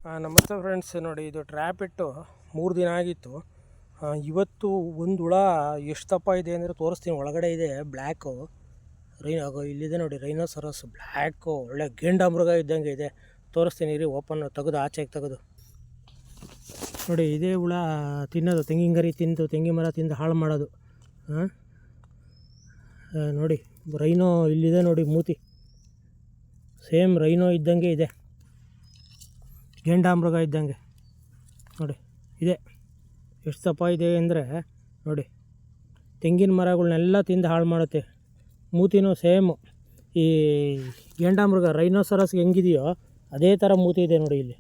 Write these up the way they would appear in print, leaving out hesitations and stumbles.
ನಮಸ್ತೆ ಫ್ರೆಂಡ್ಸ್, ನೋಡಿ ಇದು ಟ್ರ್ಯಾಪ್ ಇಟ್ಟು 3 ದಿನ ಆಗಿತ್ತು. ಇವತ್ತು ಒಂದು ಹುಳ ಎಷ್ಟು ದಪ್ಪ ಇದೆ ಅಂದರೆ ತೋರಿಸ್ತೀನಿ. ಒಳಗಡೆ ಇದೆ ಬ್ಲ್ಯಾಕು ಇಲ್ಲಿದೆ ನೋಡಿ, ರೈನೋಸರಸ್ ಬ್ಲ್ಯಾಕು, ಒಳ್ಳೆ ಗೇಂಡಾಮೃಗ ಇದ್ದಂಗೆ ಇದೆ. ತೋರಿಸ್ತೀನಿ ರೀ, ಓಪನ್ ತೆಗೆದು ಆಚೆಗೆ ತೆಗೆದು ನೋಡಿ. ಇದೇ ಹುಳ ತಿನ್ನೋದು, ತೆಂಗಿನ ಗರಿ ತಿಂದು, ತೆಂಗಿನ ಮರ ತಿಂದು ಹಾಳು ಮಾಡೋದು. ನೋಡಿ ರೈನೋ ಇಲ್ಲಿದೆ ನೋಡಿ, ಮೂತಿ ಸೇಮ್ ರೈನೋ ಇದ್ದಂಗೆ ಇದೆ, ಗೇಂಡಾಮೃಗ ಇದ್ದಂಗೆ ನೋಡಿ. ಇದೆ ಎಷ್ಟು ದಪ್ಪ ಇದೆ ಅಂದರೆ ನೋಡಿ, ತೆಂಗಿನ ಮರಗಳನ್ನೆಲ್ಲ ತಿಂದು ಹಾಳು ಮಾಡುತ್ತೆ. ಮೂತಿನೂ ಸೇಮು ಈ ಗೇಂಡಾಮೃಗ ರೈನೋಸರಸ್ಗೆ ಹೆಂಗಿದೆಯೋ ಅದೇ ಥರ ಮೂತಿ ಇದೆ ನೋಡಿ. ಇಲ್ಲಿ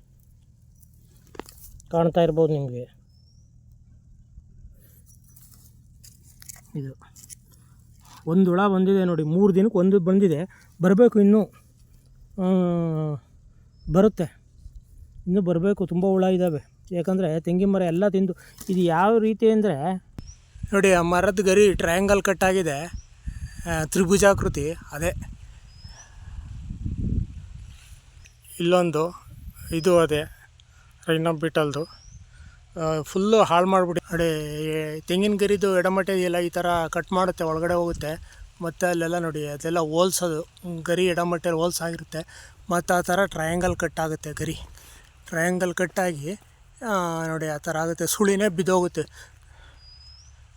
ಕಾಣ್ತಾ ಇರ್ಬೋದು ನಿಮಗೆ. ಇದು ಒಂದು ಹುಳ ಬಂದಿದೆ ನೋಡಿ, 3 ದಿನಕ್ಕೆ ಒಂದು ಬಂದಿದೆ. ಬರಬೇಕು, ಇನ್ನೂ ಬರುತ್ತೆ, ಇನ್ನೂ ಬರಬೇಕು. ತುಂಬ ಹುಳ ಇದ್ದಾವೆ, ಯಾಕಂದರೆ ತೆಂಗಿನ ಮರ ಎಲ್ಲ ತಿಂದು. ಇದು ಯಾವ ರೀತಿ ಅಂದರೆ ನೋಡಿ, ಆ ಮರದ ಗರಿ ಟ್ರಯಾಂಗಲ್ ಕಟ್ಟಾಗಿದೆ, ತ್ರಿಭುಜಾಕೃತಿ. ಅದೇ ಇಲ್ಲೊಂದು, ಇದು ಅದೇ ರೈನೋ ಬೀಟಲ್ದು ಫುಲ್ಲು ಹಾಳು ಮಾಡಿಬಿಟ್ಟು. ನೋಡಿ ತೆಂಗಿನ ಗರಿದು ಎಡಮಟ್ಟೆ ಇದೆಯಲ್ಲ, ಈ ಥರ ಕಟ್ ಮಾಡುತ್ತೆ, ಒಳಗಡೆ ಹೋಗುತ್ತೆ. ಮತ್ತು ಅಲ್ಲೆಲ್ಲ ನೋಡಿ, ಅದೆಲ್ಲ ಹೋಲ್ಸೋದು, ಗರಿ ಎಡಮಟ್ಟೆಯಲ್ಲಿ ಹೋಲ್ಸ್ ಆಗಿರುತ್ತೆ. ಮತ್ತು ಆ ಥರ ಟ್ರಯಾಂಗಲ್ ಕಟ್ಟಾಗುತ್ತೆ, ಗರಿ ಟ್ರಯಾಂಗಲ್ ಕಟ್ಟಾಗಿ ನೋಡಿ ಆ ಥರ ಆಗುತ್ತೆ. ಸುಳಿನೇ ಬಿದ್ದೋಗುತ್ತೆ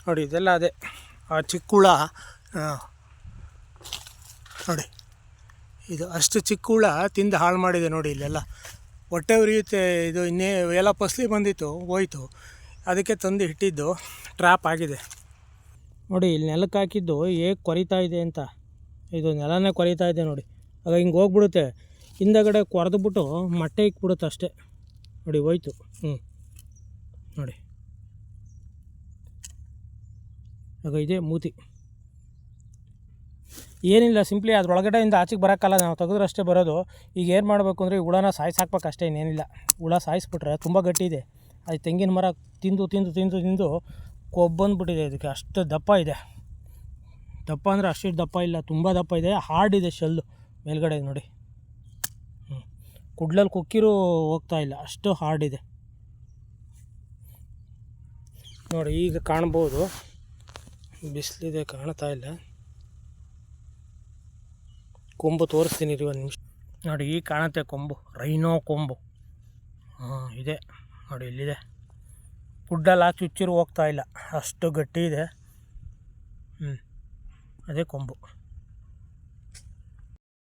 ನೋಡಿ. ಇದೆಲ್ಲ ಅದೇ ಆ ಚಿಕ್ಕ ಹುಳ ನೋಡಿ, ಇದು ಅಷ್ಟು ಚಿಕ್ಕ ಹುಳ ತಿಂದು ಹಾಳು ಮಾಡಿದೆ ನೋಡಿ. ಇಲ್ಲೆಲ್ಲ ಹೊಟ್ಟೆ ಉರಿಯುತ್ತೆ. ಇದು ಇನ್ನೇ ಎಲ್ಲ ಫಸಲಿ ಬಂದಿತ್ತು, ಹೋಯ್ತು. ಅದಕ್ಕೆ ತಂದು ಇಟ್ಟಿದ್ದು, ಟ್ರ್ಯಾಪ್ ಆಗಿದೆ ನೋಡಿ. ಇಲ್ಲಿ ನೆಲಕ್ಕೆ ಹಾಕಿದ್ದು ಹೇಗೆ ಕೊರಿತಾ ಇದೆ ಅಂತ, ಇದು ನೆಲನೇ ಕೊರಿತಾ ಇದೆ ನೋಡಿ. ಆಗ ಹಿಂಗೆ ಹೋಗ್ಬಿಡುತ್ತೆ, ಹಿಂದಗಡೆ ಕೊರೆದ್ಬಿಟ್ಟು ಮೊಟ್ಟೆ ಇಕ್ಬಿಡುತ್ತೆ ಅಷ್ಟೇ ನೋಡಿ. ಹೋಯ್ತು. ನೋಡಿ, ಆಗ ಇದೆ ಮೂತಿ. ಏನಿಲ್ಲ, ಸಿಂಪ್ಲಿ ಅದರೊಳಗಡೆಯಿಂದ ಆಚೆಗೆ ಬರೋಕ್ಕಲ್ಲ, ನಾವು ತೆಗೆದ್ರೆ ಅಷ್ಟೇ ಬರೋದು. ಈಗ ಏನು ಮಾಡಬೇಕು ಅಂದರೆ ಈ ಹುಳನ ಸಾಯಿಸಾಕ್ಬೇಕು ಅಷ್ಟೇ, ಇನ್ನೇನಿಲ್ಲ. ಹುಳ ಸಾಯಿಸ್ಬಿಟ್ರೆ ತುಂಬ ಗಟ್ಟಿ ಇದೆ. ಅದು ತೆಂಗಿನ ಮರ ತಿಂದು ತಿಂದು ತಿಂದು ತಿಂದು ಕೊಬ್ಬಂದ್ಬಿಟ್ಟಿದೆ. ಇದಕ್ಕೆ ಅಷ್ಟು ದಪ್ಪ ಇದೆ. ದಪ್ಪ ಅಂದರೆ ಅಷ್ಟು ದಪ್ಪ ಇಲ್ಲ, ತುಂಬ ದಪ್ಪ ಇದೆ. ಹಾರ್ಡ್ ಇದೆ ಶೆಲ್ಲು ಮೇಲ್ಗಡೆ ನೋಡಿ. ಕುಡ್ಲಲ್ಲಿ ಕುಕ್ಕಿರೂ ಹೋಗ್ತಾ ಇಲ್ಲ, ಅಷ್ಟು ಹಾರ್ಡ್ ಇದೆ ನೋಡಿ. ಈಗ ಕಾಣ್ಬೋದು, ಬಿಸಿಲಿದೆ ಕಾಣ್ತಾ ಇಲ್ಲ. ಕೊಂಬು ತೋರಿಸ್ತೀನಿ ರೀ, ಒಂದು ನಿಮಿಷ ನೋಡಿ. ಈಗ ಕಾಣುತ್ತೆ ಕೊಂಬು, ರೈನೋ ಕೊಂಬು ಇದೆ ನೋಡಿ. ಇಲ್ಲಿದೆ, ಫುಡ್ಡಲ್ಲಿ ಹಾಕಿ ಚುಚ್ಚಿರು ಹೋಗ್ತಾ ಇಲ್ಲ, ಅಷ್ಟು ಗಟ್ಟಿ ಇದೆ. ಅದೇ ಕೊಂಬು.